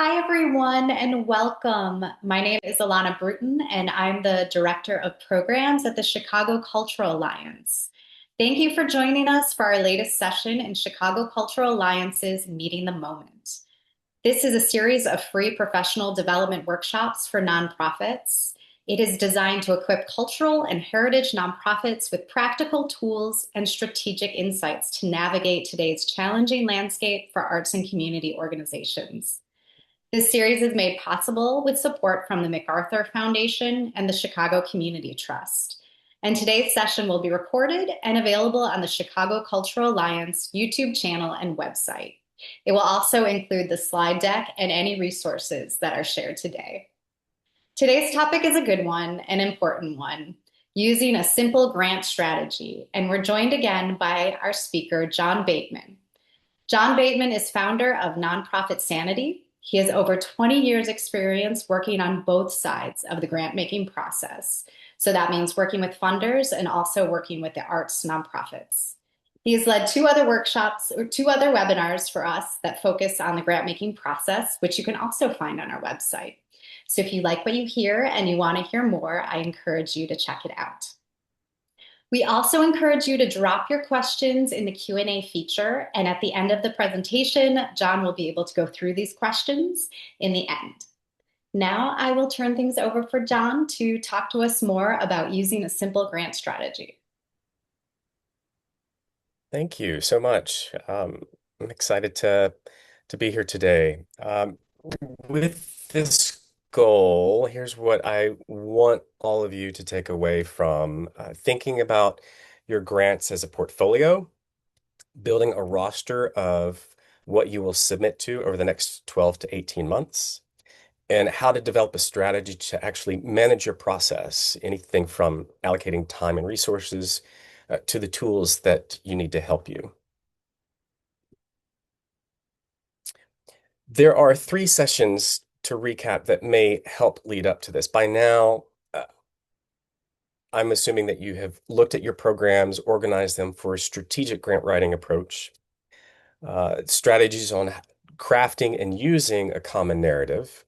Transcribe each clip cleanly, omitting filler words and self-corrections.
Hi, everyone, and welcome. My name is Alana Bruton, and I'm the Director of Programs at the Chicago Cultural Alliance. Thank you for joining us for our latest session in Chicago Cultural Alliance's Meeting the Moment. This is a series of free professional development workshops for nonprofits. It is designed to equip cultural and heritage nonprofits with practical tools and strategic insights to navigate today's challenging landscape for arts and community organizations. This series is made possible with support from the MacArthur Foundation and the Chicago Community Trust. And today's session will be recorded and available on the Chicago Cultural Alliance YouTube channel and website. It will also include the slide deck and any resources that are shared today. Today's topic is a good one, an important one, using a simple grant strategy. And we're joined again by our speaker, John Bateman. John Bateman is founder of nonprofit Sanity. He has over 20 years experience working on both sides of the grant making process. So that means working with funders and also working with the arts nonprofits. He has led two other workshops or two other webinars for us that focus on the grant making process, which you can also find on our website. So if you like what you hear and you want to hear more, I encourage you to check it out. We also encourage you to drop your questions in the Q&A feature, and at the end of the presentation, John will be able to go through these questions in the end. Now I will turn things over for John to talk to us more about using a simple grant strategy. Thank you so much. I'm excited to be here today. With this goal, here's what I want all of you to take away from thinking about your grants as a portfolio, building a roster of what you will submit to over the next 12 to 18 months, and how to develop a strategy to actually manage your process, anything from allocating time and resources to the tools that you need to help you. There are 3 sessions to recap that may help lead up to this. By now, I'm assuming that you have looked at your programs, organized them for a strategic grant writing approach, strategies on crafting and using a common narrative,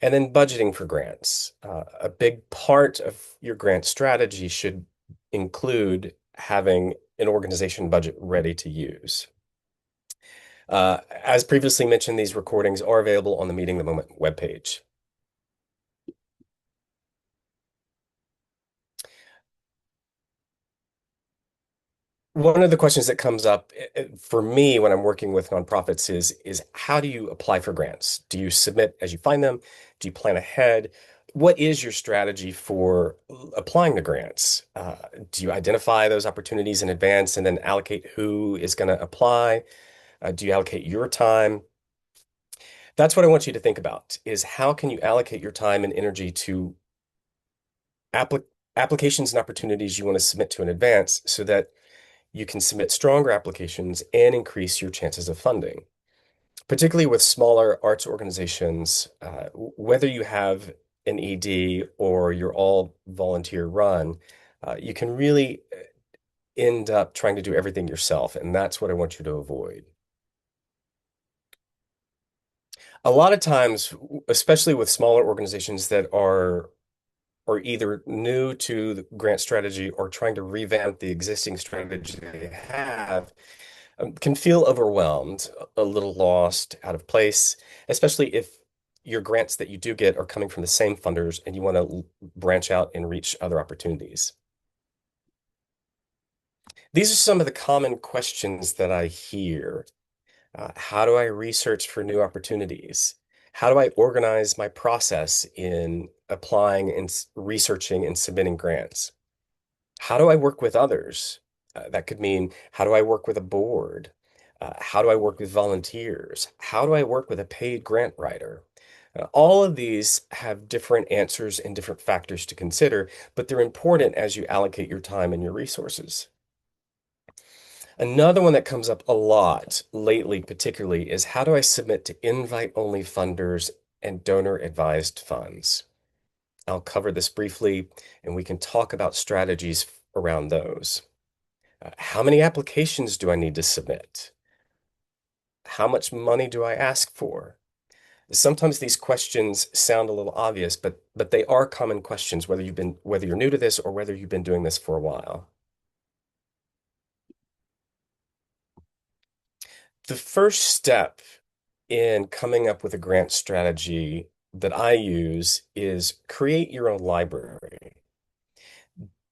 and then budgeting for grants. A big part of your grant strategy should include having an organization budget ready to use. As previously mentioned, these recordings are available on the Meeting the Moment webpage. One of the questions that comes up for me when I'm working with nonprofits is how do you apply for grants? Do you submit as you find them? Do you plan ahead? What is your strategy for applying to grants? Do you identify those opportunities in advance and then allocate who is going to apply? Do you allocate your time? That's what I want you to think about, is how can you allocate your time and energy to applications and opportunities you want to submit to in advance so that you can submit stronger applications and increase your chances of funding. Particularly with smaller arts organizations, whether you have an ED or you're all volunteer run, you can really end up trying to do everything yourself, and that's what I want you to avoid. A lot of times, especially with smaller organizations that are either new to the grant strategy or trying to revamp the existing strategy they have, can feel overwhelmed, a little lost, out of place, especially if your grants that you do get are coming from the same funders and you want to branch out and reach other opportunities. These are some of the common questions that I hear. How do I research for new opportunities? How do I organize my process in applying and researching and submitting grants? How do I work with others? That could mean, how do I work with a board? How do I work with volunteers? How do I work with a paid grant writer? All of these have different answers and different factors to consider, but they're important as you allocate your time and your resources. Another one that comes up a lot lately, particularly, is how do I submit to invite-only funders and donor-advised funds? I'll cover this briefly, and we can talk about strategies around those. How many applications do I need to submit? How much money do I ask for? Sometimes these questions sound a little obvious, but they are common questions, whether you're new to this or whether you've been doing this for a while. The first step in coming up with a grant strategy that I use is create your own library.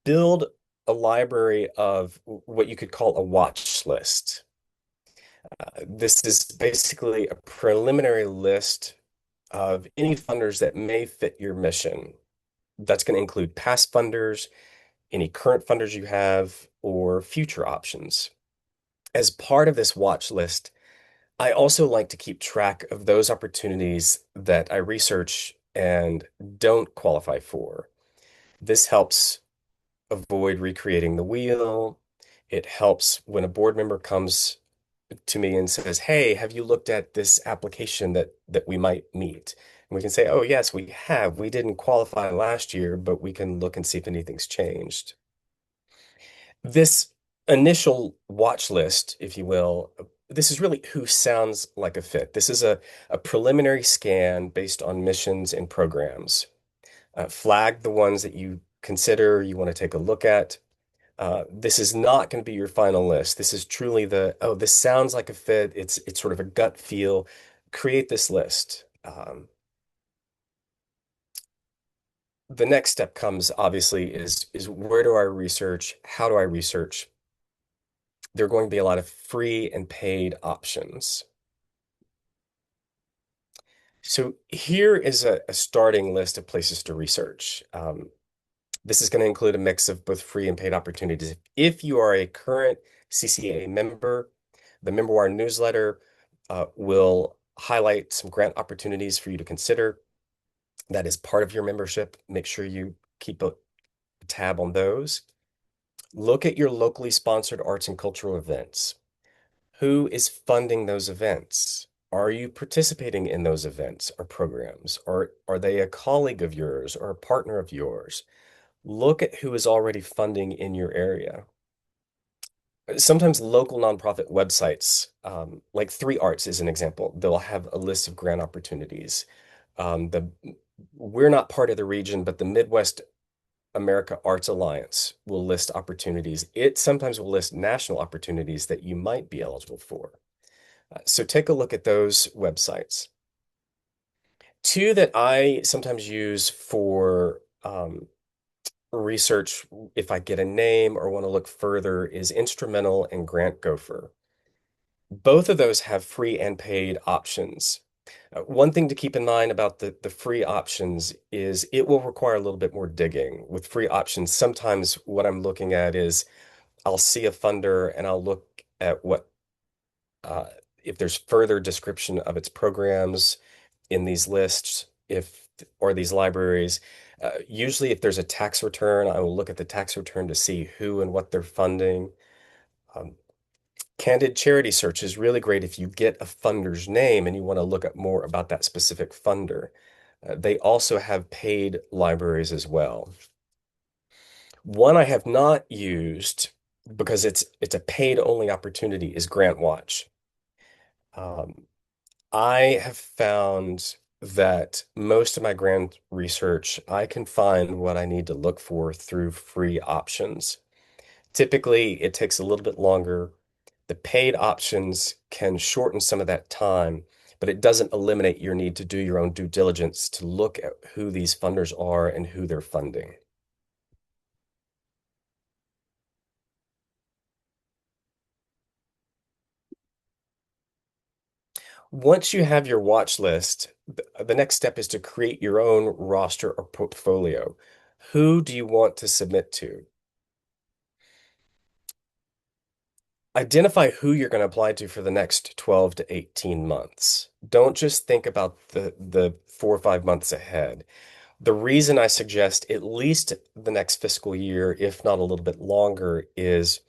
Build a library of what you could call a watch list. This is basically a preliminary list of any funders that may fit your mission. That's going to include past funders, any current funders you have, or future options. As part of this watch list, I also like to keep track of those opportunities that I research and don't qualify for. This helps avoid recreating the wheel. It helps when a board member comes to me and says, "Hey, have you looked at this application that we might meet?" And we can say, "Oh, yes, we have. We didn't qualify last year, but we can look and see if anything's changed." This initial watch list, if you will, this is really who sounds like a fit. This is a preliminary scan based on missions and programs. Flag the ones that you consider you want to take a look at. This is not going to be your final list. This is truly oh, this sounds like a fit. It's sort of a gut feel. Create this list. The next step comes obviously is where do I research? How do I research? There are going to be a lot of free and paid options. So here is a starting list of places to research. This is going to include a mix of both free and paid opportunities. If you are a current CCA member, the MemberWire newsletter will highlight some grant opportunities for you to consider. That is part of your membership. Make sure you keep a tab on those. Look at your locally sponsored arts and cultural events. Who is funding those events? Are you participating in those events or programs? Or are they a colleague of yours or a partner of yours? Look at who is already funding in your area. Sometimes local nonprofit websites, like Three Arts is an example, they'll have a list of grant opportunities. The We're not part of the region, but the Midwest America Arts Alliance will list opportunities. It sometimes will list national opportunities that you might be eligible for. So take a look at those websites. Two that I sometimes use for research, if I get a name or want to look further, is Instrumental and Grant Gopher. Both of those have free and paid options. One thing to keep in mind about the free options is it will require a little bit more digging. With free options, sometimes what I'm looking at is I'll see a funder and I'll look at uh, if there's further description of its programs in these lists, if or these libraries. Usually, if there's a tax return, I will look at the tax return to see who and what they're funding. Um, Candid charity search is really great if you get a funder's name and you want to look up more about that specific funder. They also have paid libraries as well. One I have not used because it's a paid only opportunity is GrantWatch. Um, I have found that most of my grant research, I can find what I need to look for through free options. Typically, it takes a little bit longer. The paid options can shorten some of that time, but it doesn't eliminate your need to do your own due diligence to look at who these funders are and who they're funding. Once you have your watch list, the next step is to create your own roster or portfolio. Who do you want to submit to? Identify who you're going to apply to for the next 12 to 18 months. Don't just think about the 4 or 5 months ahead. The reason I suggest at least the next fiscal year, if not a little bit longer, is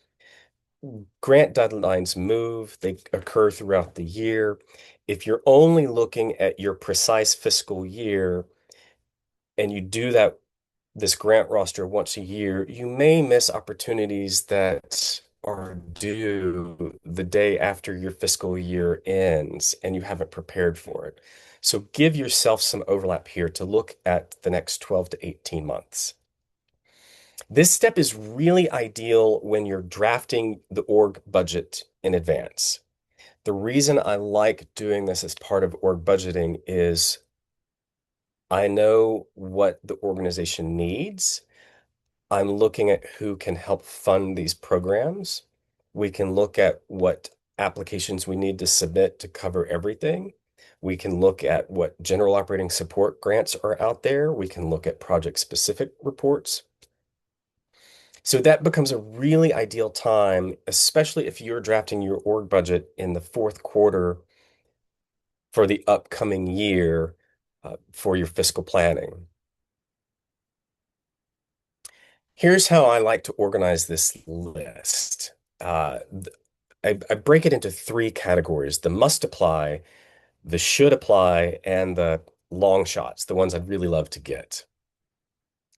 grant deadlines move, they occur throughout the year. If you're only looking at your precise fiscal year and you do this grant roster once a year, you may miss opportunities that are due the day after your fiscal year ends and you haven't prepared for it. So give yourself some overlap here to look at the next 12 to 18 months. This step is really ideal when you're drafting the org budget in advance. The reason I like doing this as part of org budgeting is I know what the organization needs. I'm looking at who can help fund these programs. We can look at what applications we need to submit to cover everything. We can look at what general operating support grants are out there. We can look at project-specific reports. So that becomes a really ideal time, especially if you're drafting your org budget in the fourth quarter for the upcoming year for your fiscal planning. Here's how I like to organize this list. I break it into three categories: the must apply, the should apply, and the long shots, the ones I'd really love to get.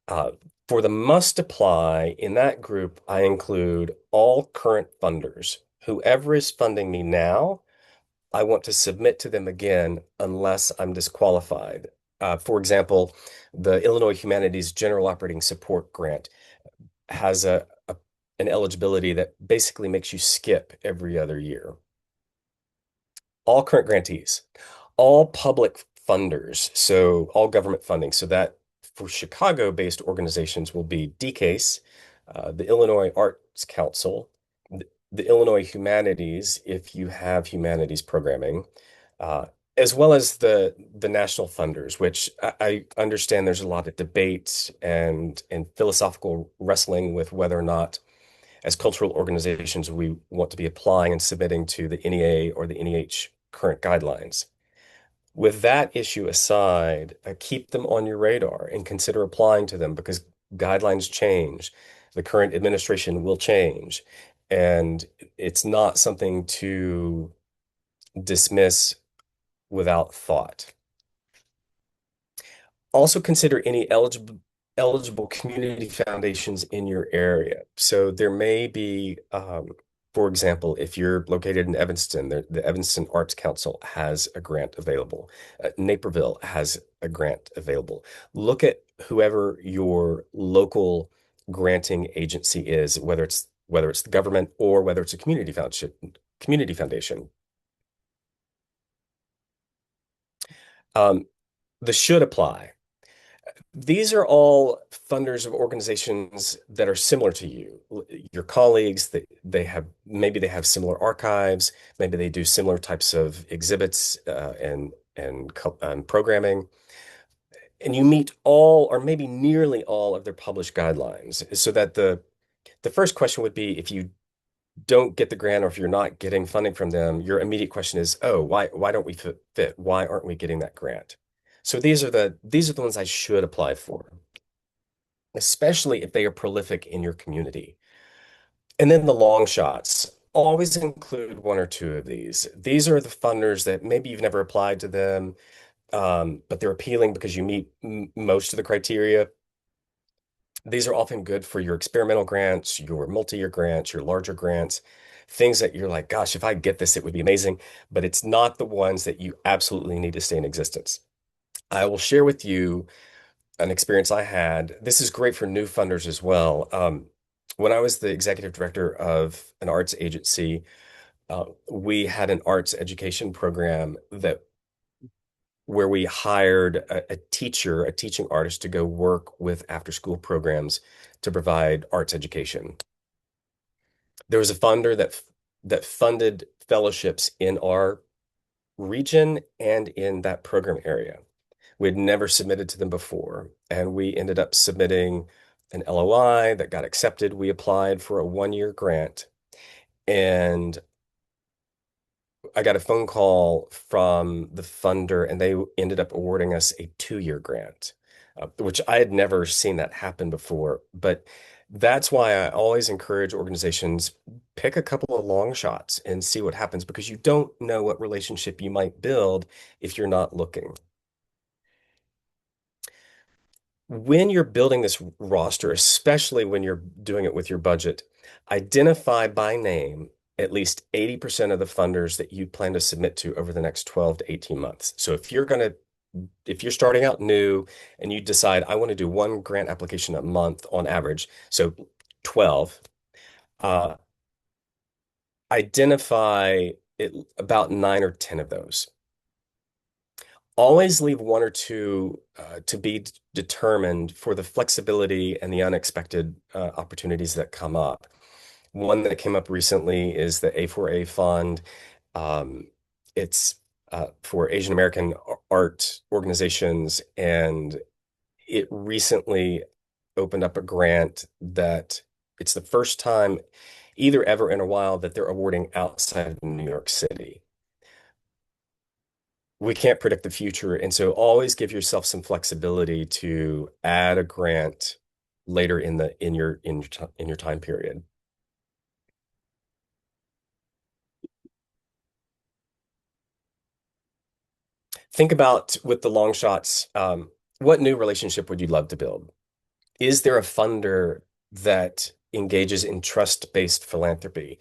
Uh, for the must apply, in that group, I include all current funders. Whoever is funding me now, I want to submit to them again unless I'm disqualified. For example, the Illinois Humanities General Operating Support Grant has an eligibility that basically makes you skip every other year. All current grantees, all public funders, so all government funding. So that for Chicago-based organizations will be DCASE, the Illinois Arts Council, the Illinois Humanities, if you have humanities programming, uh, as well as the national funders, which I understand there's a lot of debate and philosophical wrestling with whether or not, as cultural organizations, we want to be applying and submitting to the NEA or the NEH current guidelines. With that issue aside, keep them on your radar and consider applying to them because guidelines change. The current administration will change, and it's not something to dismiss without thought. Also consider any eligible community foundations in your area. So there may be, for example, if you're located in Evanston, the Evanston Arts Council has a grant available. Naperville has a grant available. Look at whoever your local granting agency is, whether it's the government or whether it's a community foundation. Um, the should apply. These are all funders of organizations that are similar to you. Your colleagues, they have similar archives, maybe they do similar types of exhibits and programming, and you meet all or maybe nearly all of their published guidelines. So that the first question would be if you don't get the grant or if you're not getting funding from them, your immediate question is, oh, why don't we fit? Why aren't we getting that grant? So these are the ones I should apply for, especially if they are prolific in your community. And then the long shots. Always include one or two of these. These are the funders that maybe you've never applied to them, but they're appealing because you meet most of the criteria. These are often good for your experimental grants, your multi-year grants, your larger grants, things that you're like, gosh, if I get this, it would be amazing. But it's not the ones that you absolutely need to stay in existence. I will share with you an experience I had. This is great for new funders as well. When I was the executive director of an arts agency, we had an arts education program that where we hired a teacher, a teaching artist to go work with after-school programs to provide arts education. There was a funder that funded fellowships in our region and in that program area. We had never submitted to them before, and we ended up submitting an LOI that got accepted. We applied for a 1-year grant, and I got a phone call from the funder, and they ended up awarding us a 2-year grant, which I had never seen that happen before. But that's why I always encourage organizations, pick a couple of long shots and see what happens because you don't know what relationship you might build if you're not looking. When you're building this roster, especially when you're doing it with your budget, Identify by name at least 80% of the funders that you plan to submit to over the next 12 to 18 months. So if you're starting out new and you decide I want to do one grant application a month on average, so 12, uh, identify about 9 or 10 of those. Always leave one or two to be determined for the flexibility and the unexpected opportunities that come up. One that came up recently is the A4A fund. Um, it's for Asian American art organizations, and it recently opened up a grant that it's the first time either ever in a while that they're awarding outside of New York City. We can't predict the future, and so always give yourself some flexibility to add a grant later in your time period. Think about with the long shots, what new relationship would you love to build? Is there a funder that engages in trust-based philanthropy?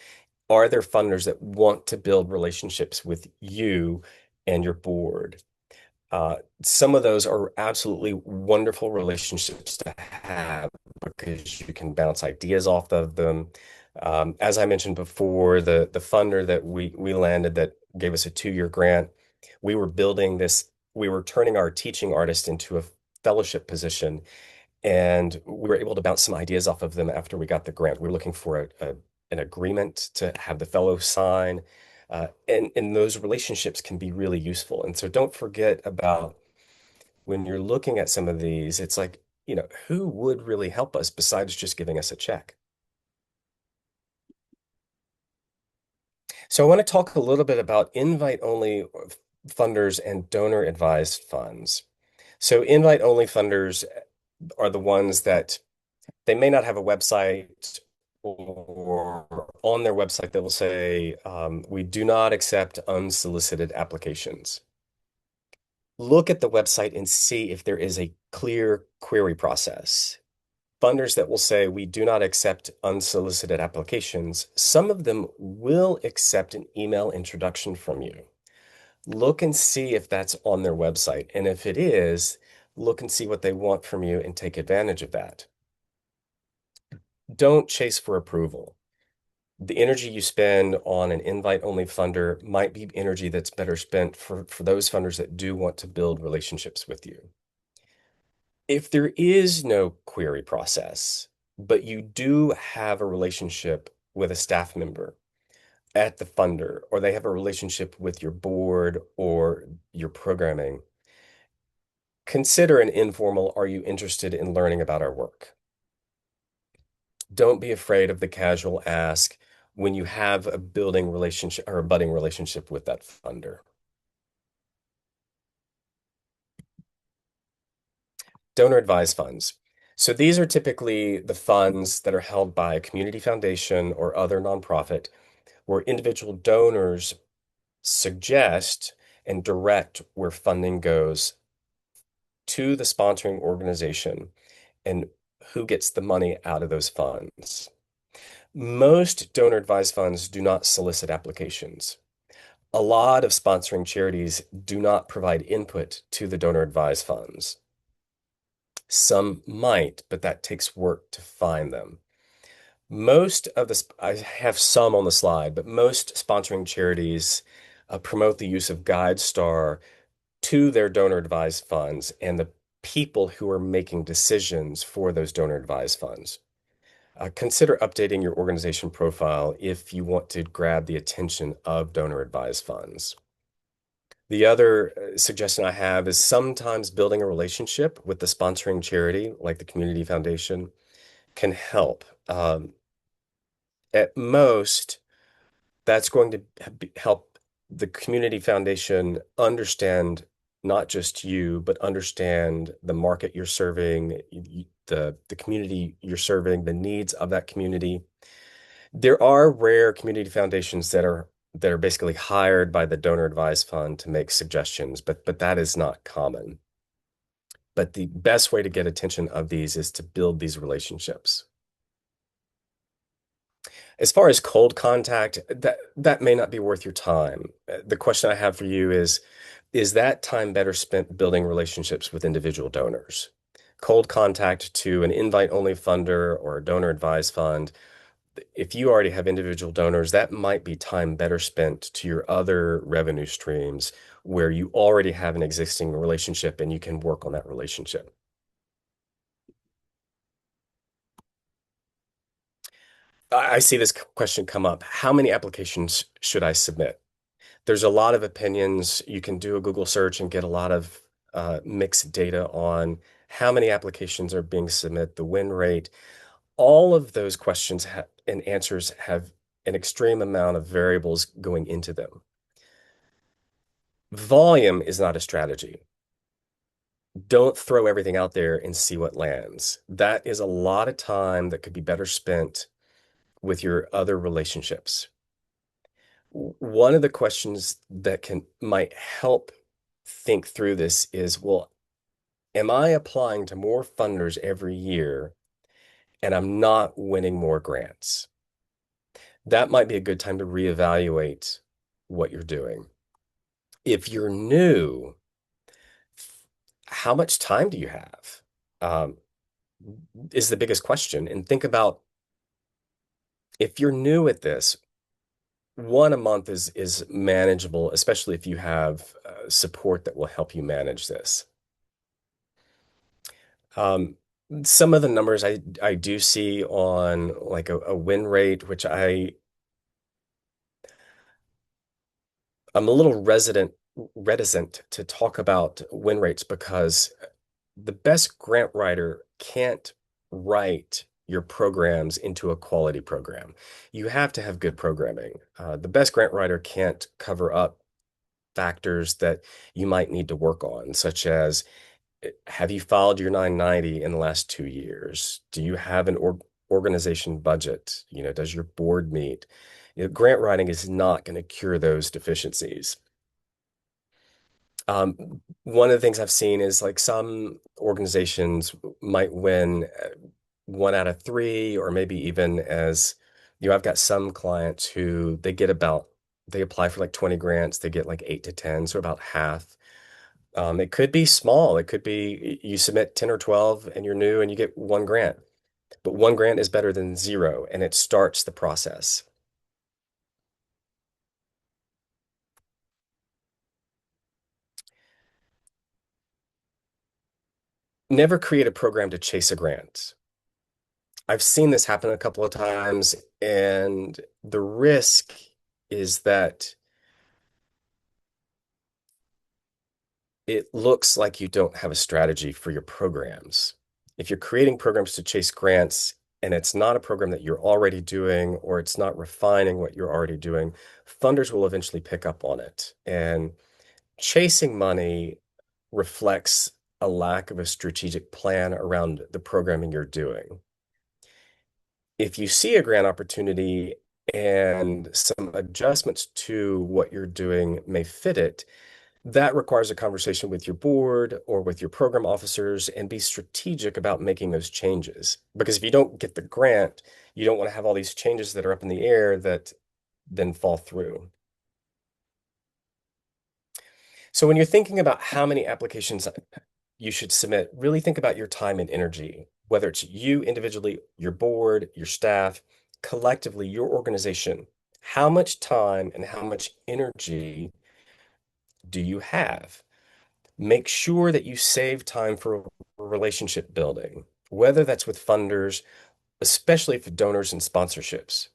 Are there funders that want to build relationships with you and your board? Some of those are absolutely wonderful relationships to have because you can bounce ideas off of them. As I mentioned before, the funder that we landed that gave us a 2-year grant, we were building this, we were turning our teaching artist into a fellowship position, and we were able to bounce some ideas off of them after we got the grant. We were looking for an agreement to have the fellow sign. And those relationships can be really useful. And so don't forget about when you're looking at some of these, it's like, who would really help us besides just giving us a check? So I want to talk a little bit about invite-only funders and donor-advised funds. So invite-only funders are the ones that they may not have a website, or on their website they will say, we do not accept unsolicited applications. Look at the website and see if there is a clear query process. Funders that will say, we do not accept unsolicited applications, some of them will accept an email introduction from you. Look and see if that's on their website. And if it is, look and see what they want from you and take advantage of that. Don't chase for approval. The energy you spend on an invite-only funder might be energy that's better spent for those funders that do want to build relationships with you. If there is no query process, but you do have a relationship with a staff member at the funder, or they have a relationship with your board or your programming, consider an informal, are you interested in learning about our work? Don't be afraid of the casual ask when you have a building relationship or a budding relationship with that funder. Donor advised funds. So these are typically the funds that are held by a community foundation or other nonprofit where individual donors suggest and direct where funding goes to the sponsoring organization and who gets the money out of those funds. Most donor advised funds do not solicit applications. A lot of sponsoring charities do not provide input to the donor advised funds. Some might, but that takes work to find them. Most of the, I have some on the slide, but most sponsoring charities promote the use of GuideStar to their donor advised funds and the people who are making decisions for those donor advised funds. Consider updating your organization profile if you want to grab the attention of donor advised funds. The other suggestion I have is sometimes building a relationship with the sponsoring charity, like the community foundation, can help. At most, that's going to help the community foundation understand not just you, but understand the market you're serving, the community you're serving, the needs of that community. There are rare community foundations that are basically hired by the donor advised fund to make suggestions, but that is not common. But the best way to get attention of these is to build these relationships. As far as cold contact, that may not be worth your time. The question I have for you is that time better spent building relationships with individual donors? Cold contact to an invite-only funder or a donor-advised fund, if you already have individual donors, that might be time better spent to your other revenue streams where you already have an existing relationship and you can work on that relationship. I see this question come up. How many applications should I submit? There's a lot of opinions. You can do a Google search and get a lot of mixed data on how many applications are being submitted, the win rate. All of those questions and answers have an extreme amount of variables going into them. Volume is not a strategy. Don't throw everything out there and see what lands. That is a lot of time that could be better spent with your other relationships. One of the questions that can might help think through this is, well, am I applying to more funders every year and I'm not winning more grants? That might be a good time to reevaluate what you're doing. If you're new, how much time do you have? Um, is the biggest question. And think about if you're new at this, one a month is manageable, especially if you have support that will help you manage this. Um, some of the numbers I do see on like a win rate, which I'm a little reticent to talk about win rates because the best grant writer can't write your programs into a quality program. You have to have good programming. The best grant writer can't cover up factors that you might need to work on, such as have you filed your 990 in the last 2 years? Do you have an organization budget? Does your board meet? Grant writing is not going to cure those deficiencies. One of the things I've seen is like some organizations might win one out of three, or maybe even I've got some clients who they apply for like 20 grants, they get like 8 to 10, so about half. It could be small. It could be you submit 10 or 12 and you're new and you get one grant, but one grant is better than zero and it starts the process. Never create a program to chase a grant. I've seen this happen a couple of times, and the risk is that it looks like you don't have a strategy for your programs. If you're creating programs to chase grants and it's not a program that you're already doing, or it's not refining what you're already doing, funders will eventually pick up on it. And chasing money reflects a lack of a strategic plan around the programming you're doing. If you see a grant opportunity and some adjustments to what you're doing may fit it, that requires a conversation with your board or with your program officers and be strategic about making those changes. Because if you don't get the grant, you don't want to have all these changes that are up in the air that then fall through. So when you're thinking about how many applications you should submit, really think about your time and energy, whether it's you individually, your board, your staff, collectively, your organization. How much time and how much energy do you have? Make sure that you save time for relationship building, whether that's with funders, especially for donors and sponsorships.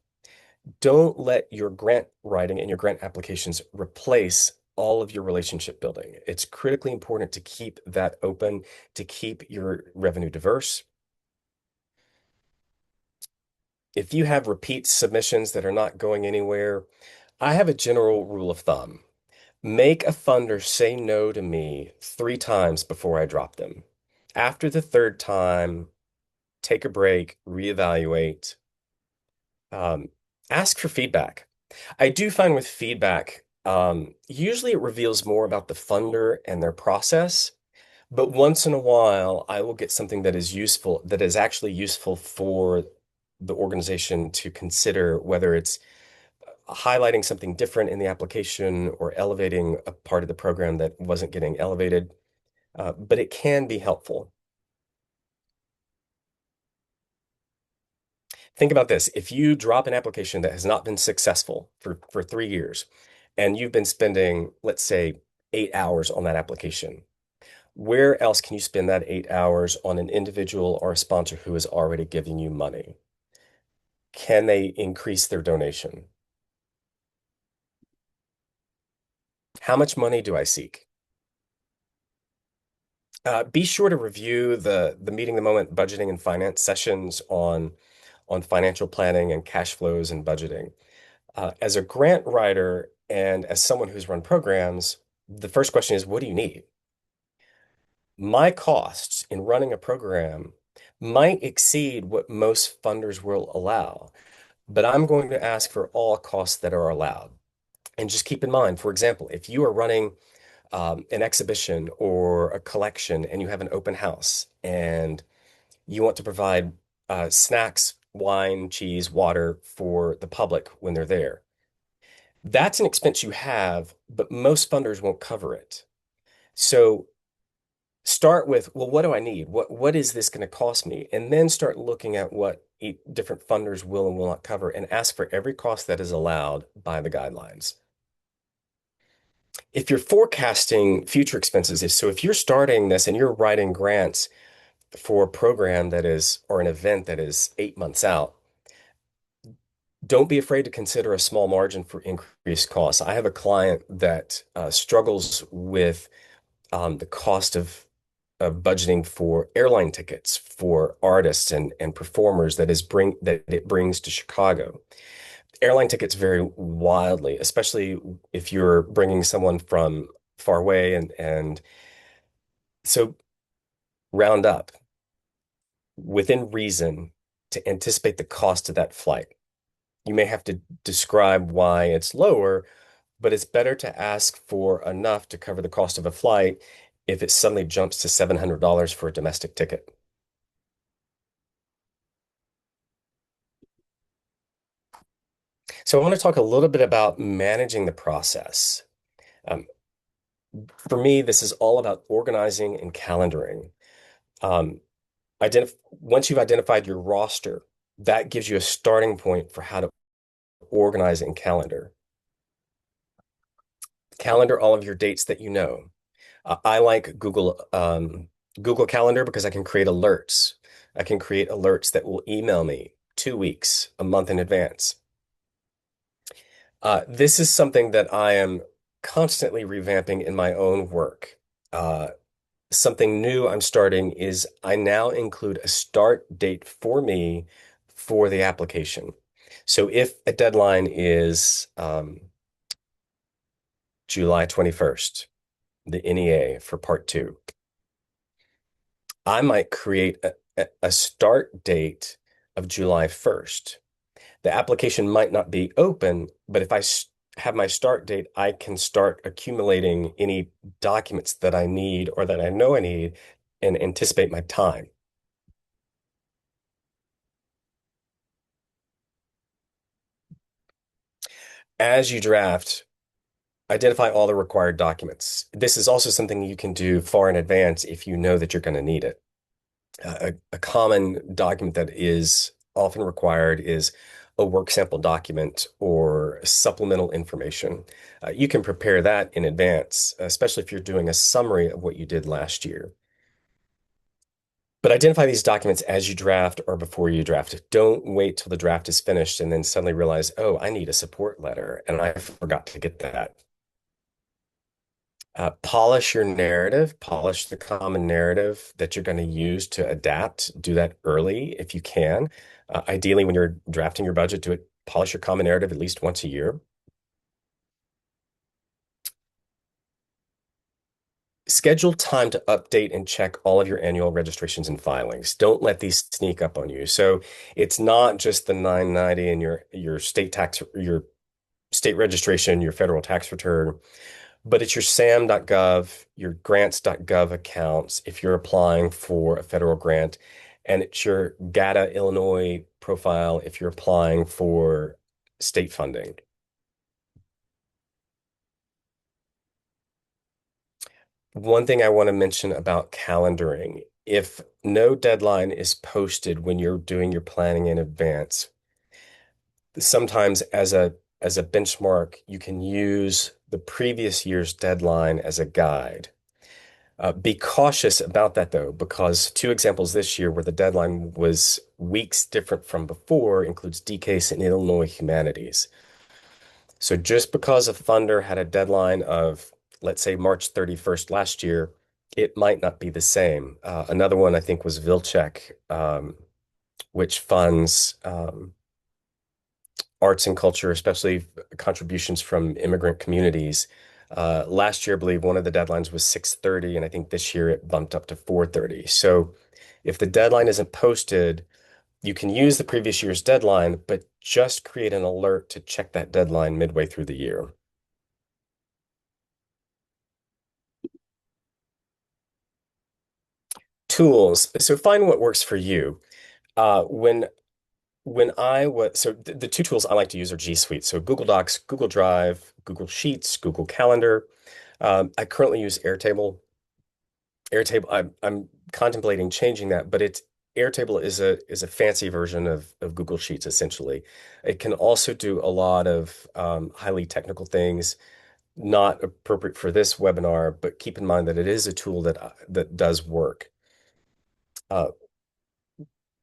Don't let your grant writing and your grant applications replace all of your relationship building. It's critically important to keep that open, to keep your revenue diverse. If you have repeat submissions that are not going anywhere, I have a general rule of thumb. Make a funder say no to me 3 times before I drop them. After the third time, take a break, reevaluate, um, ask for feedback. I do find with feedback, usually it reveals more about the funder and their process, but once in a while, I will get something that is useful, that is actually useful for the organization to consider whether it's highlighting something different in the application or elevating a part of the program that wasn't getting elevated. But it can be helpful. Think about this. If you drop an application that has not been successful for 3 years and you've been spending, let's say, 8 hours on that application, where else can you spend that 8 hours on an individual or a sponsor who is already giving you money? Can they increase their donation? How much money do I seek? Be sure to review the meeting the moment budgeting and finance sessions on financial planning and cash flows and budgeting. As a grant writer and as someone who's run programs, the first question is, what do you need? My costs in running a program might exceed what most funders will allow, but I'm going to ask for all costs that are allowed. And just keep in mind, for example, if you are running an exhibition or a collection and you have an open house and you want to provide snacks, wine, cheese, water for the public when they're there, that's an expense you have, but most funders won't cover it. So start with, well, what do I need? What is this going to cost me? And then start looking at what different funders will and will not cover and ask for every cost that is allowed by the guidelines. If you're forecasting future expenses, if you're starting this and you're writing grants for a program that is, or an event that is 8 months out, don't be afraid to consider a small margin for increased costs. I have a client that struggles with the cost of budgeting for airline tickets for artists and performers that it brings to Chicago. Airline tickets vary wildly, especially if you're bringing someone from far away, and so round up within reason to anticipate the cost of that flight. You may have to describe why it's lower, but it's better to ask for enough to cover the cost of a flight if it suddenly jumps to $700 for a domestic ticket. So I want to talk a little bit about managing the process. Um, for me, this is all about organizing and calendaring. Um, Once you've identified your roster, that gives you a starting point for how to organize and calendar. Calendar all of your dates that you know. I like Google Calendar because I can create alerts. I can create alerts that will email me 2 weeks, a month in advance. This is something that I am constantly revamping in my own work. Uh, Something new I'm starting is I now include a start date for me for the application. So if a deadline is July 21st, the NEA for part two, I might create a start date of July 1st. The application might not be open, but if I have my start date, I can start accumulating any documents that I need or that I know I need and anticipate my time. As you draft, identify all the required documents. This is also something you can do far in advance if you know that you're going to need it. A common document that is often required is a work sample document or supplemental information. You can prepare that in advance, especially if you're doing a summary of what you did last year. But identify these documents as you draft or before you draft. Don't wait till the draft is finished and then suddenly realize, oh, I need a support letter and I forgot to get that. Polish your narrative, polish the common narrative that you're going to use to adapt. Do that early if you can. Ideally, when you're drafting your budget, polish your common narrative at least once a year. Schedule time to update and check all of your annual registrations and filings. Don't let these sneak up on you. So it's not just the 990 and your your state registration, your federal tax return, but it's your SAM.gov, your grants.gov accounts if you're applying for a federal grant, and it's your GATA Illinois profile if you're applying for state funding. One thing I want to mention about calendaring, if no deadline is posted when you're doing your planning in advance, sometimes as a benchmark, you can use the previous year's deadline as a guide. Be cautious about that though, because two examples this year where the deadline was weeks different from before includes DCASE and Illinois Humanities. So just because a funder had a deadline of, let's say, March 31st last year, it might not be the same. Another one I think was Vilcek, which funds arts and culture, especially contributions from immigrant communities. Last year, I believe one of the deadlines was 6:30, and I think this year it bumped up to 4:30. So if the deadline isn't posted, you can use the previous year's deadline, but just create an alert to check that deadline midway through the year. Tools. So find what works for you. When I was so the two tools I like to use are G Suite. So Google Docs, Google Drive, Google Sheets, Google Calendar. I currently use Airtable. Airtable, I'm contemplating changing that, but it's Airtable is a fancy version of Google Sheets essentially. It can also do a lot of highly technical things, not appropriate for this webinar, but keep in mind that it is a tool that does work. Uh,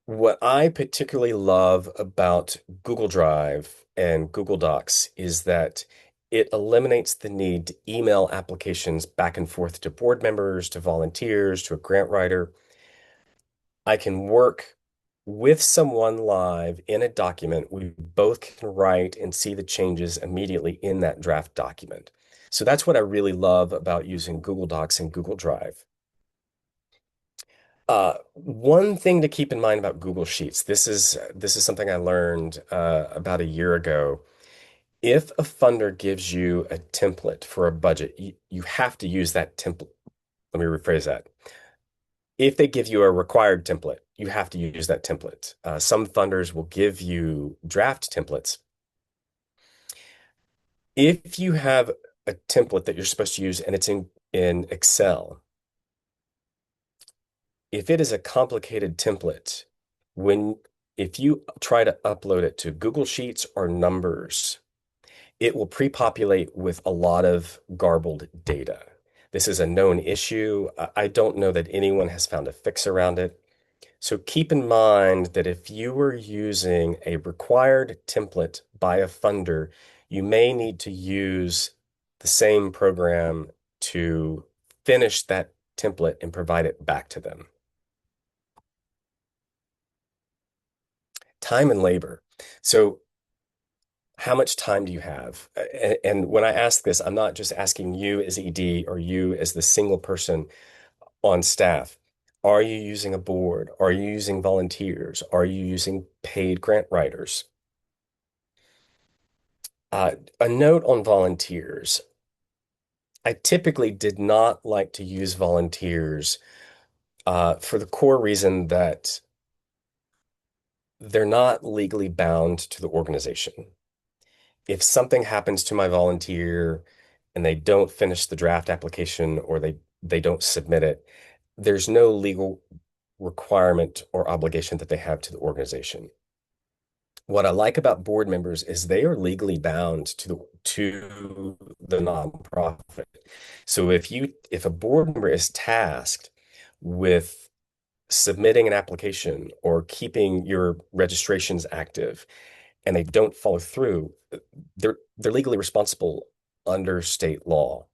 what I particularly love about Google Drive and Google Docs is that it eliminates the need to email applications back and forth to board members, to volunteers, to a grant writer. I can work with someone live in a document. We both can write and see the changes immediately in that draft document. So that's what I really love about using Google Docs and Google Drive. One thing to keep in mind about Google Sheets, this is something I learned about a year ago. If a funder gives you a template for a budget, you have to use that template. Let me rephrase that. If they give you a required template, you have to use that template. Some funders will give you draft templates. If you have a template that you're supposed to use and it's in Excel, if it is a complicated template, when if you try to upload it to Google Sheets or Numbers, it will pre-populate with a lot of garbled data. This is a known issue. I don't know that anyone has found a fix around it. So keep in mind that if you were using a required template by a funder, you may need to use the same program to finish that template and provide it back to them. Time and labor. So how much time do you have? And when I ask this, I'm not just asking you as ED or you as the single person on staff. Are you using a board? Are you using volunteers? Are you using paid grant writers? A note on volunteers. I typically did not like to use volunteers for the core reason that they're not legally bound to the organization. If something happens to my volunteer and they don't finish the draft application or they don't submit it, there's no legal requirement or obligation that they have to the organization. What I like about board members is they are legally bound to the nonprofit. So if a board member is tasked with submitting an application or keeping your registrations active and they don't follow through, they're legally responsible under state law.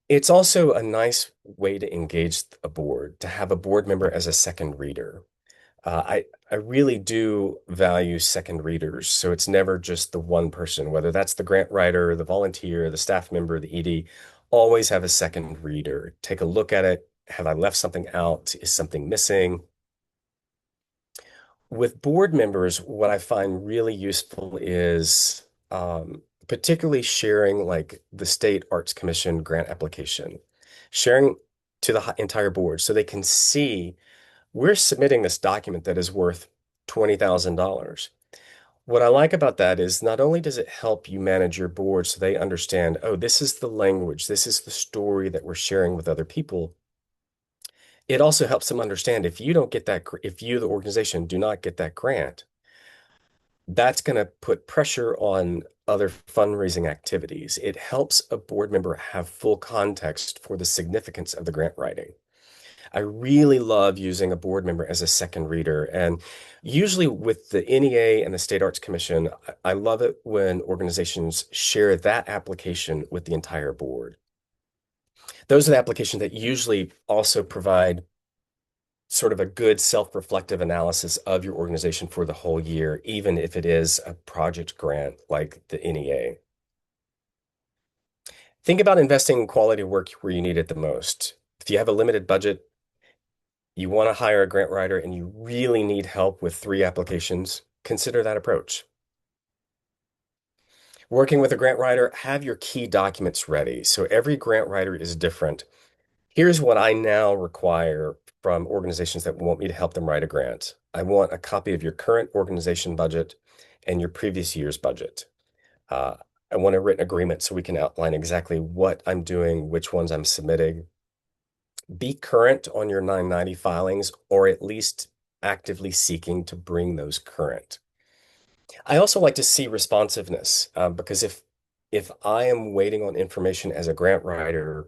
It's also a nice way to engage a board, to have a board member as a second reader. I really do value second readers, so it's never just the one person, whether that's the grant writer, the volunteer, the staff member, the ED, always have a second reader. Take a look at it. Have I left something out? Is something missing? With board members, what I find really useful is particularly sharing like the State Arts Commission grant application, sharing to the entire board so they can see we're submitting this document that is worth $20,000. What I like about that is not only does it help you manage your board so they understand, oh, this is the language, this is the story that we're sharing with other people. It also helps them understand if you don't get that, if you, the organization, do not get that grant, that's going to put pressure on other fundraising activities. It helps a board member have full context for the significance of the grant writing. I really love using a board member as a second reader. And usually with the NEA and the State Arts Commission, I love it when organizations share that application with the entire board. Those are the applications that usually also provide sort of a good self-reflective analysis of your organization for the whole year, even if it is a project grant like the NEA. Think about investing in quality work where you need it the most. If you have a limited budget, you want to hire a grant writer, and you really need help with 3 applications, consider that approach. Working with a grant writer, have your key documents ready. So every grant writer is different. Here's what I now require from organizations that want me to help them write a grant. I want a copy of your current organization budget and your previous year's budget. Uh, I want a written agreement so we can outline exactly what I'm doing, which ones I'm submitting. Be current on your 990 filings, or at least actively seeking to bring those current. I also like to see responsiveness because if I am waiting on information as a grant writer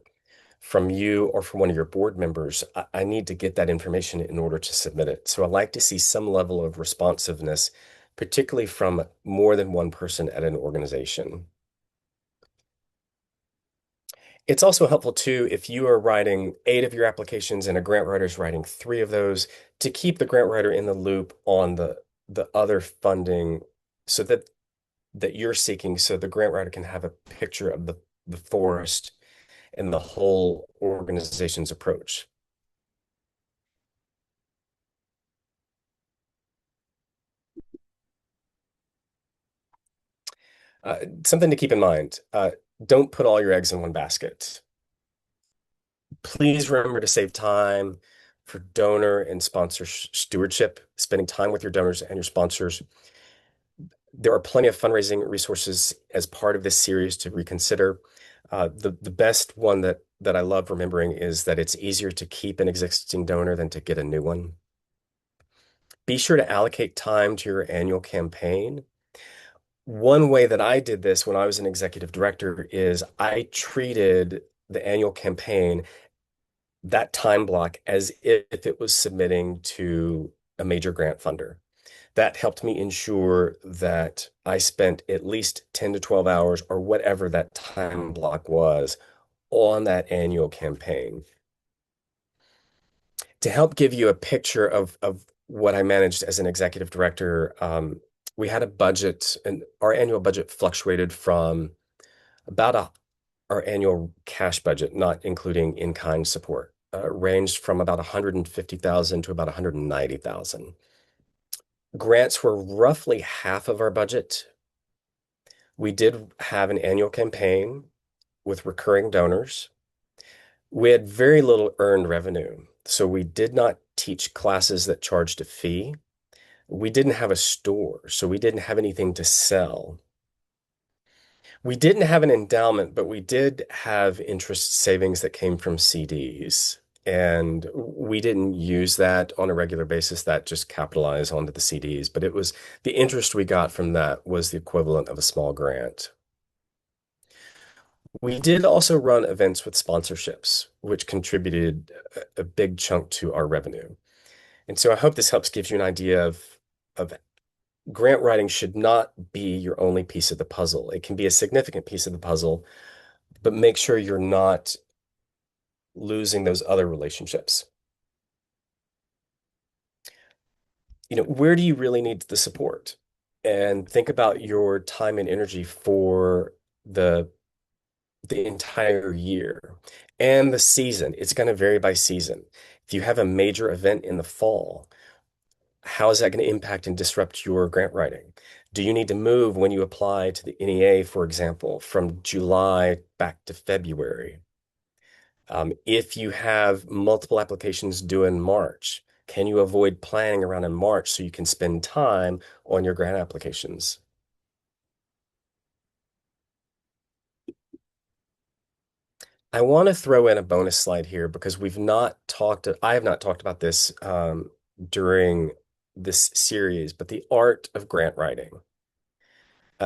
from you or from one of your board members, I need to get that information in order to submit it. So I like to see some level of responsiveness, particularly from more than one person at an organization. It's also helpful too if you are writing 8 of your applications and a grant writer is writing 3 of those to keep the grant writer in the loop on the other funding so that you're seeking so the grant writer can have a picture of the forest and the whole organization's approach. Something to keep in mind, don't put all your eggs in one basket. Please remember to save time for donor and sponsor stewardship, spending time with your donors and your sponsors. There are plenty of fundraising resources as part of this series to reconsider. The best one that I love remembering is that it's easier to keep an existing donor than to get a new one. Be sure to allocate time to your annual campaign. One way that I did this when I was an executive director is I treated the annual campaign, that time block, as if it was submitting to a major grant funder. That helped me ensure that I spent at least 10 to 12 hours or whatever that time block was on that annual campaign. To help give you a picture of what I managed as an executive director, we had a budget, and our annual budget fluctuated from our annual cash budget, not including in-kind support, ranged from about 150,000 to about 190,000. Grants were roughly half of our budget. We did have an annual campaign with recurring donors. We had very little earned revenue, so we did not teach classes that charged a fee. We didn't have a store, so we didn't have anything to sell. We didn't have an endowment, but we did have interest savings that came from CDs. And we didn't use that on a regular basis. That just capitalized onto the CDs. But it was the interest we got from that was the equivalent of a small grant. We did also run events with sponsorships, which contributed a big chunk to our revenue. And so I hope this helps give you an idea of grant writing should not be your only piece of the puzzle. It can be a significant piece of the puzzle, but make sure you're not losing those other relationships. Where do you really need the support? And think about your time and energy for the entire year and the season. It's going to vary by season. If you have a major event in the fall, how is that going to impact and disrupt your grant writing? Do you need to move when you apply to the NEA, for example, from July back to February? If you have multiple applications due in March, Can you avoid planning around in March so you can spend time on your grant applications? I want to throw in a bonus slide here because I have not talked about this during this series, but the art of grant writing.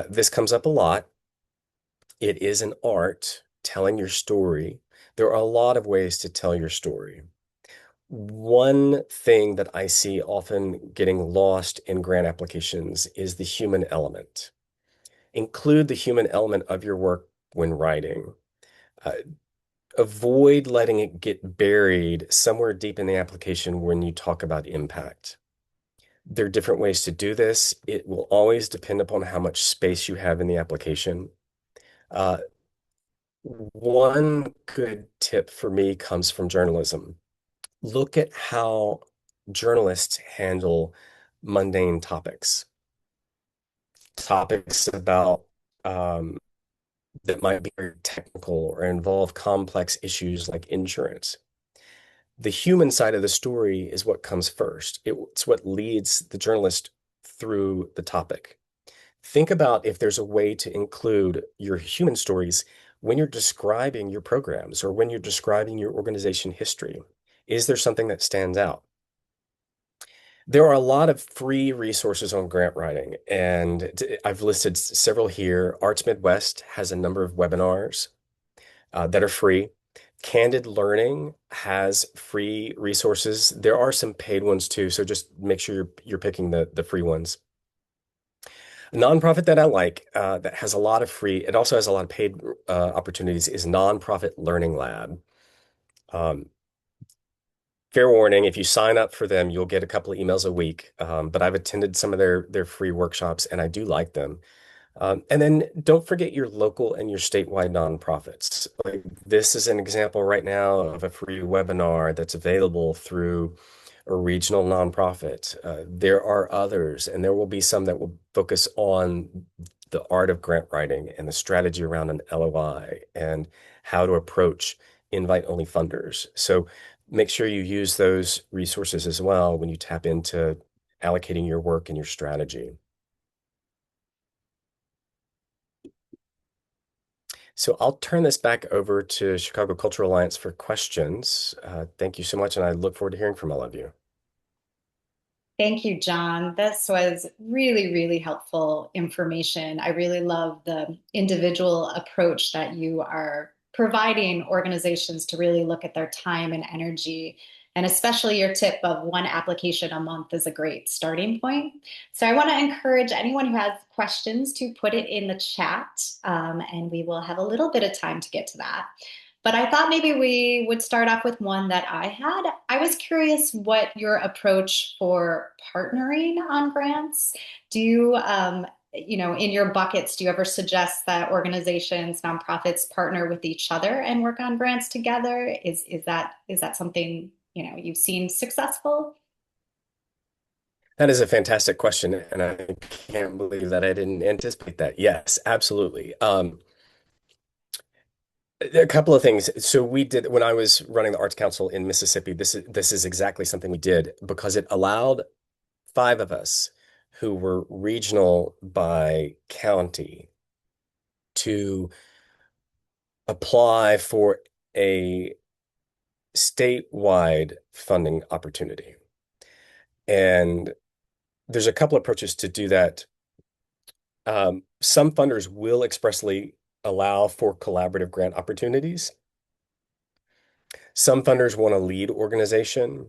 This comes up a lot. It is an art, telling your story. There are a lot of ways to tell your story. One thing that I see often getting lost in grant applications is the human element. Include the human element of your work when writing. Uh, Avoid letting it get buried somewhere deep in the application when you talk about impact. There are different ways to do this. It will always depend upon how much space you have in the application. Uh, One good tip for me comes from journalism. Look at how journalists handle mundane topics, topics about um, that might be very technical or involve complex issues like insurance. The human side of the story is what comes first. It's what leads the journalist through the topic. Think about if there's a way to include your human stories when you're describing your programs or when you're describing your organization history. Is there something that stands out? There are a lot of free resources on grant writing, and I've listed several here. Arts Midwest has a number of webinars that are free. Candid Learning has free resources. There are some paid ones too, so just make sure you're picking the free ones. A nonprofit that I like that has a lot of free, it also has a lot of paid opportunities is Nonprofit Learning Lab. Um, Fair warning, if you sign up for them, you'll get a couple of emails a week. But I've attended some of their free workshops and I do like them. And then don't forget your local and your statewide nonprofits. Like this is an example right now of a free webinar that's available through a regional nonprofit. There are others, and there will be some that will focus on the art of grant writing and the strategy around an LOI and how to approach invite-only funders. So make sure you use those resources as well when you tap into allocating your work and your strategy. So I'll turn this back over to Chicago Cultural Alliance for questions. Thank you so much, and I look forward to hearing from all of you. Thank you, John. This was really, really helpful information. I really love the individual approach that you are providing organizations to really look at their time and energy. And especially your tip of one application a month is a great starting point. So I want to encourage anyone who has questions to put it in the chat, and we will have a little bit of time to get to that. But I thought maybe we would start off with one that I had. I was curious what your approach for partnering on grants. Do you, in your buckets, do you ever suggest that organizations, nonprofits partner with each other and work on grants together? Is that something, you've seen successful? That is a fantastic question, and I can't believe that I didn't anticipate that. Yes, absolutely. A couple of things. So we did when I was running the Arts Council in Mississippi. This is exactly something we did because it allowed five of us who were regional by county to apply for a statewide funding opportunity. And there's a couple approaches to do that. Some funders will expressly allow for collaborative grant opportunities. Some funders want a lead organization.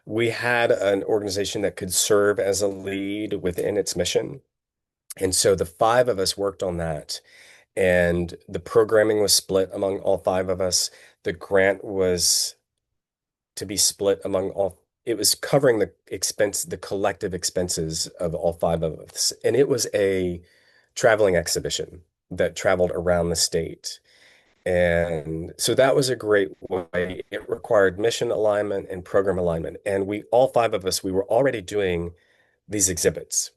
We had an organization that could serve as a lead within its mission. And so the five of us worked on that. And the programming was split among all five of us. The grant was to be split among all, it was covering the collective expenses of all five of us. And it was a traveling exhibition that traveled around the state. And so that was a great way. It required mission alignment and program alignment. And all five of us, we were already doing these exhibits.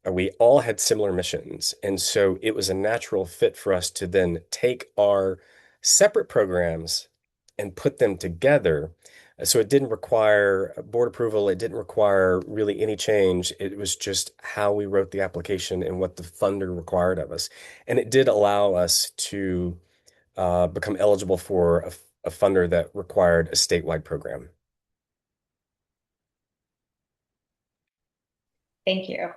We all had similar missions. And so it was a natural fit for us to then take our separate programs and put them together So it didn't require board approval. It didn't require really any change. It was just how we wrote the application and what the funder required of us. And it did allow us to become eligible for a funder that required a statewide program. Thank you.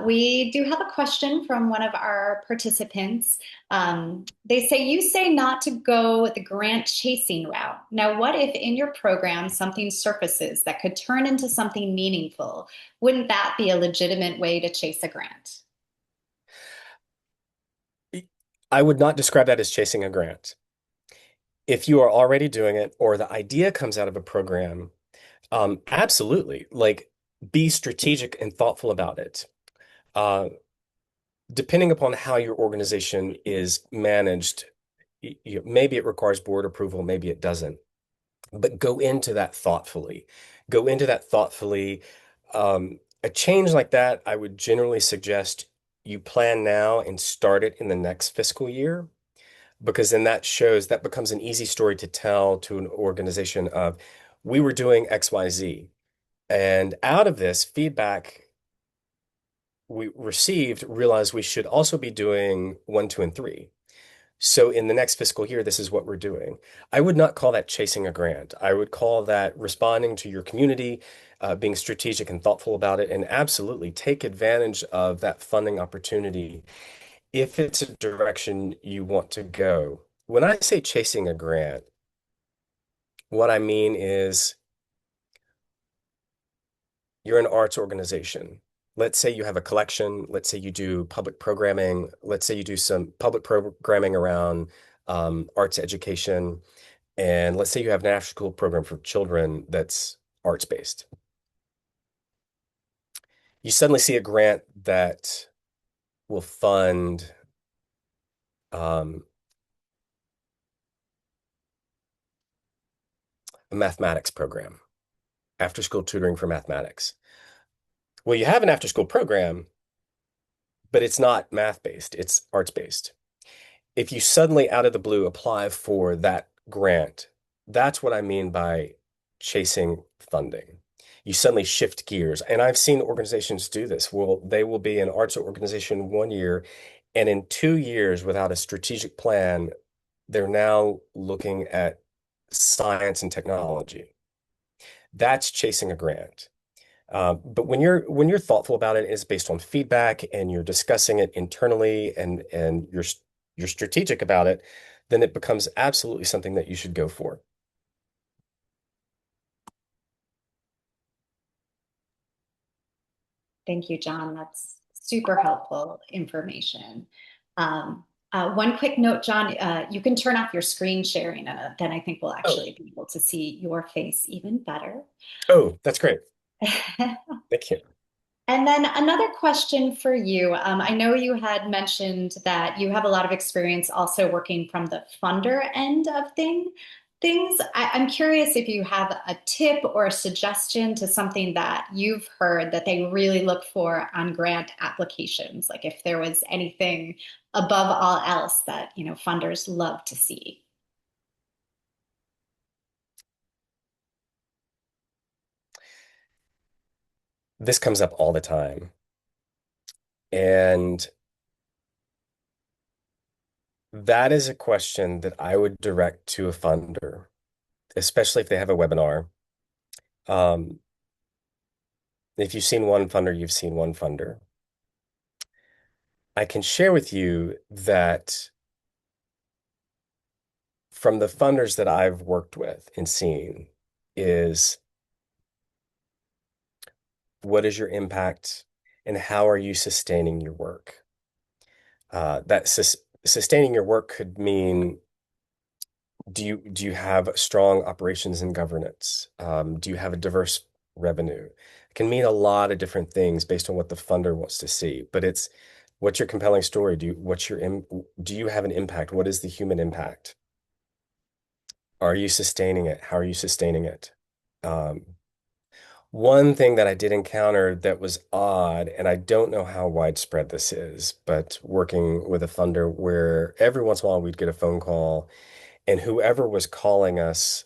We do have a question from one of our participants. They say, you say not to go the grant chasing route. Now, what if in your program something surfaces that could turn into something meaningful? Wouldn't that be a legitimate way to chase a grant? I would not describe that as chasing a grant. If you are already doing it or the idea comes out of a program, absolutely. Like, be strategic and thoughtful about it. Uh, Depending upon how your organization is managed, maybe it requires board approval, maybe it doesn't. But go into that thoughtfully. Go into that thoughtfully. A change like that, I would generally suggest you plan now and start it in the next fiscal year, because then that becomes an easy story to tell to an organization of, we were doing XYZ. And out of this feedback we received, realized we should also be doing one, two, and three. So in the next fiscal year, this is what we're doing. I would not call that chasing a grant. I would call that responding to your community, being strategic and thoughtful about it, and absolutely take advantage of that funding opportunity if it's a direction you want to go. When I say chasing a grant, what I mean is you're an arts organization. Let's say you have a collection. Let's say you do public programming. Let's say you do some public programming around arts education. And let's say you have an after school program for children that's arts based. You suddenly see a grant that will fund um, a mathematics program, after school tutoring for mathematics. Well, you have an after school program, but it's not math based, it's arts based. If you suddenly out of the blue apply for that grant, that's what I mean by chasing funding. You suddenly shift gears. And I've seen organizations do this. Well, they will be an arts organization 1 year, and in 2 years, without a strategic plan, they're now looking at science and technology. That's chasing a grant. But when you're thoughtful about it, it's based on feedback and you're discussing it internally and you're strategic about it, then it becomes absolutely something that you should go for. Thank you, John. That's super helpful information. One quick note, John, you can turn off your screen sharing, and then I think we'll Oh, actually be able to see your face even better. oh, that's great. Thank you. And then another question for you. I know you had mentioned that you have a lot of experience also working from the funder end of things. I'm curious if you have a tip or a suggestion to something that you've heard that they really look for on grant applications, like if there was anything above all else that, funders love to see. This comes up all the time. And that is a question that I would direct to a funder, especially if they have a webinar. Um, if you've seen one funder, you've seen one funder. I can share with you that from the funders that I've worked with and seen is, what is your impact and how are you sustaining your work? That sustaining your work could mean, do you have strong operations and governance? Do you have a diverse revenue? It can mean a lot of different things based on what the funder wants to see, but it's, what's your compelling story? Do you have an impact? What is the human impact? Are you sustaining it? How are you sustaining it? Um, One thing that I did encounter that was odd, and I don't know how widespread this is, but working with a funder where every once in a while we'd get a phone call, and whoever was calling us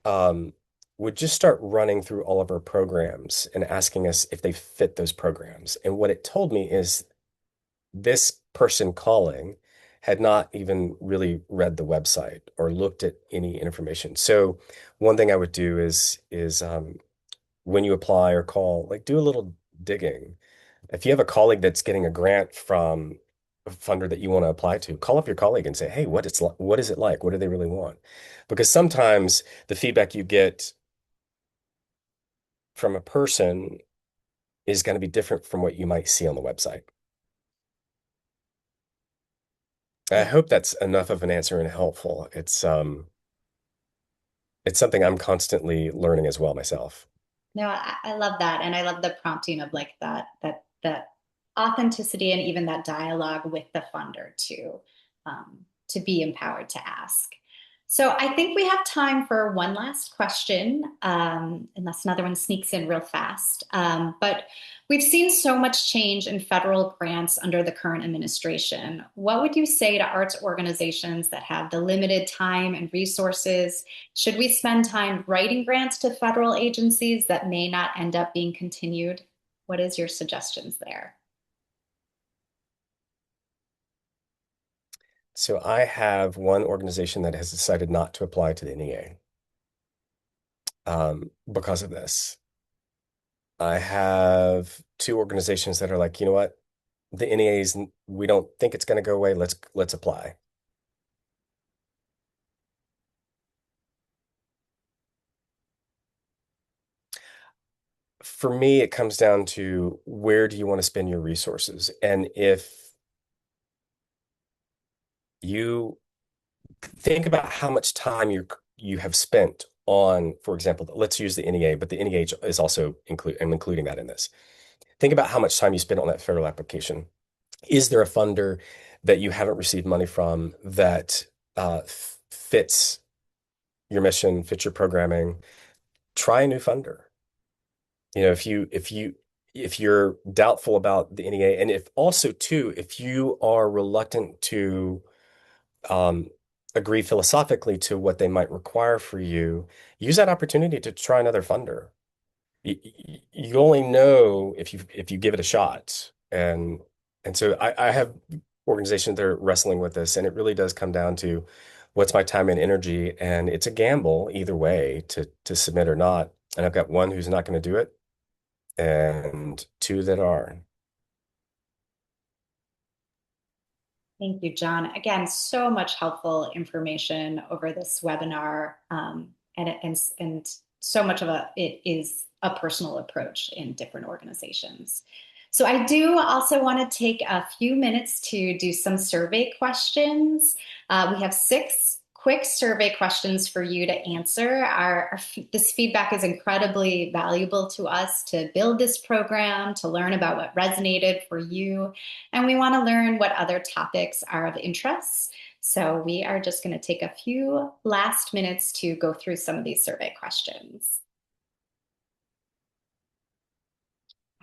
um, would just start running through all of our programs and asking us if they fit those programs. And what it told me is this person calling had not even really read the website or looked at any information. So one thing I would do is when you apply or call, like do a little digging. If you have a colleague that's getting a grant from a funder that you want to apply to, call up your colleague and say, "Hey, what is it like? What do they really want?" Because sometimes the feedback you get from a person is going to be different from what you might see on the website. I Yeah. hope that's enough of an answer and helpful. It's something I'm constantly learning as well myself. No, I love that. And I love the prompting of like that authenticity and even that dialogue with the funder to be empowered to ask. So I think we have time for one last question, unless another one sneaks in real fast. But we've seen so much change in federal grants under the current administration. What would you say to arts organizations that have the limited time and resources? Should we spend time writing grants to federal agencies that may not end up being continued? What is your suggestions there? So I have one organization that has decided not to apply to the NEA because of this. I have two organizations that are like, you know what? The NEAs, we don't think it's going to go away. Let's apply. For me, it comes down to where do you want to spend your resources? And if you think about how much time you have spent on, for example, let's use the NEA, but the NEA is also I'm including that in this. Think about how much time you spent on that federal application. Is there a funder that you haven't received money from that fits your mission, fits your programming? Try a new funder. You know, if you're doubtful about the NEA, and if also too, if you are reluctant to um, agree philosophically to what they might require for you, use that opportunity to try another funder. You only know if you give it a shot. And so I have organizations that are wrestling with this, and it really does come down to what's my time and energy, and it's a gamble either way to submit or not. And I've got one who's not going to do it, and two that are. Thank you, John. Again, so much helpful information over this webinar, and so much of it is a personal approach in different organizations. So I do also want to take a few minutes to do some survey questions. We have 6 quick survey questions for you to answer. This feedback is incredibly valuable to us to build this program, to learn about what resonated for you, and we want to learn what other topics are of interest. So we are just going to take a few last minutes to go through some of these survey questions.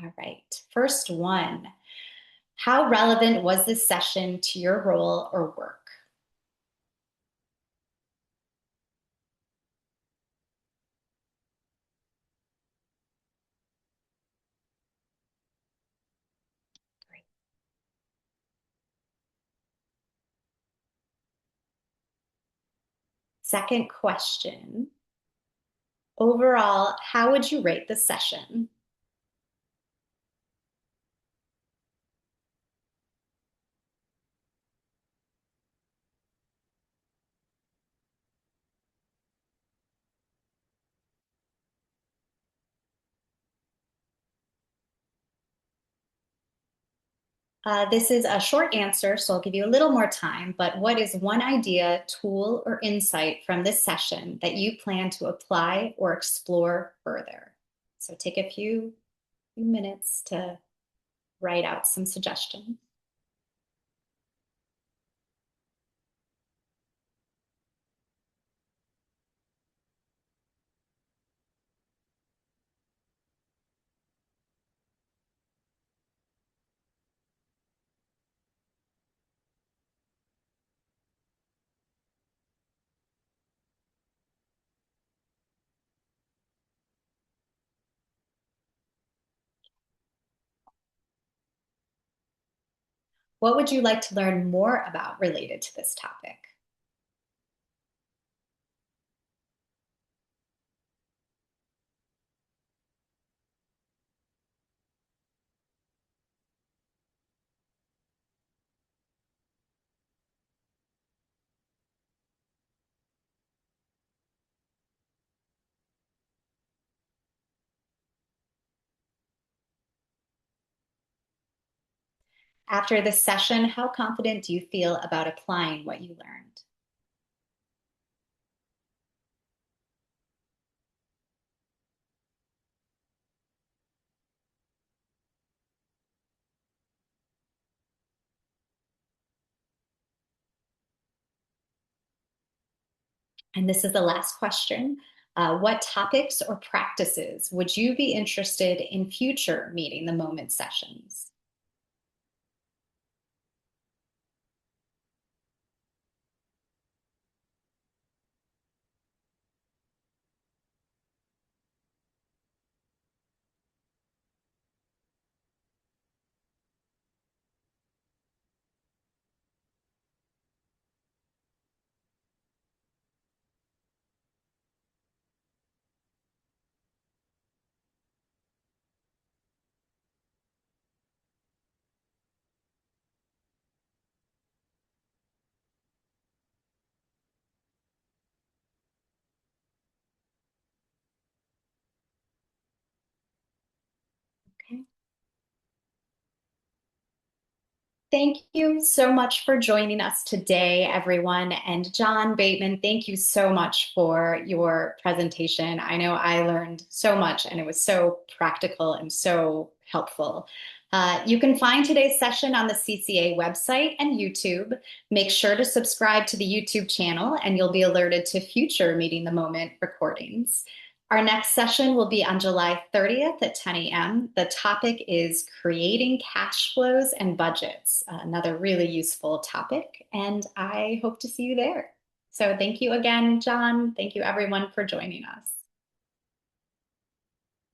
All right. First one, how relevant was this session to your role or work? Great. Second question, overall, how would you rate the session? This is a short answer, so I'll give you a little more time, but what is one idea, tool, or insight from this session that you plan to apply or explore further? So take a few minutes to write out some suggestions. What would you like to learn more about related to this topic? After this session, how confident do you feel about applying what you learned? And this is the last question. What topics or practices would you be interested in future meeting the moment sessions? Okay. Thank you so much for joining us today, everyone. And John Bateman, thank you so much for your presentation. I know I learned so much and it was so practical and so helpful. You can find today's session on the CCA website and YouTube. Make sure to subscribe to the YouTube channel and you'll be alerted to future Meeting the Moment recordings. Our next session will be on July 30th at 10 a.m. The topic is creating cash flows and budgets, another really useful topic, and I hope to see you there. So thank you again, John. Thank you everyone for joining us.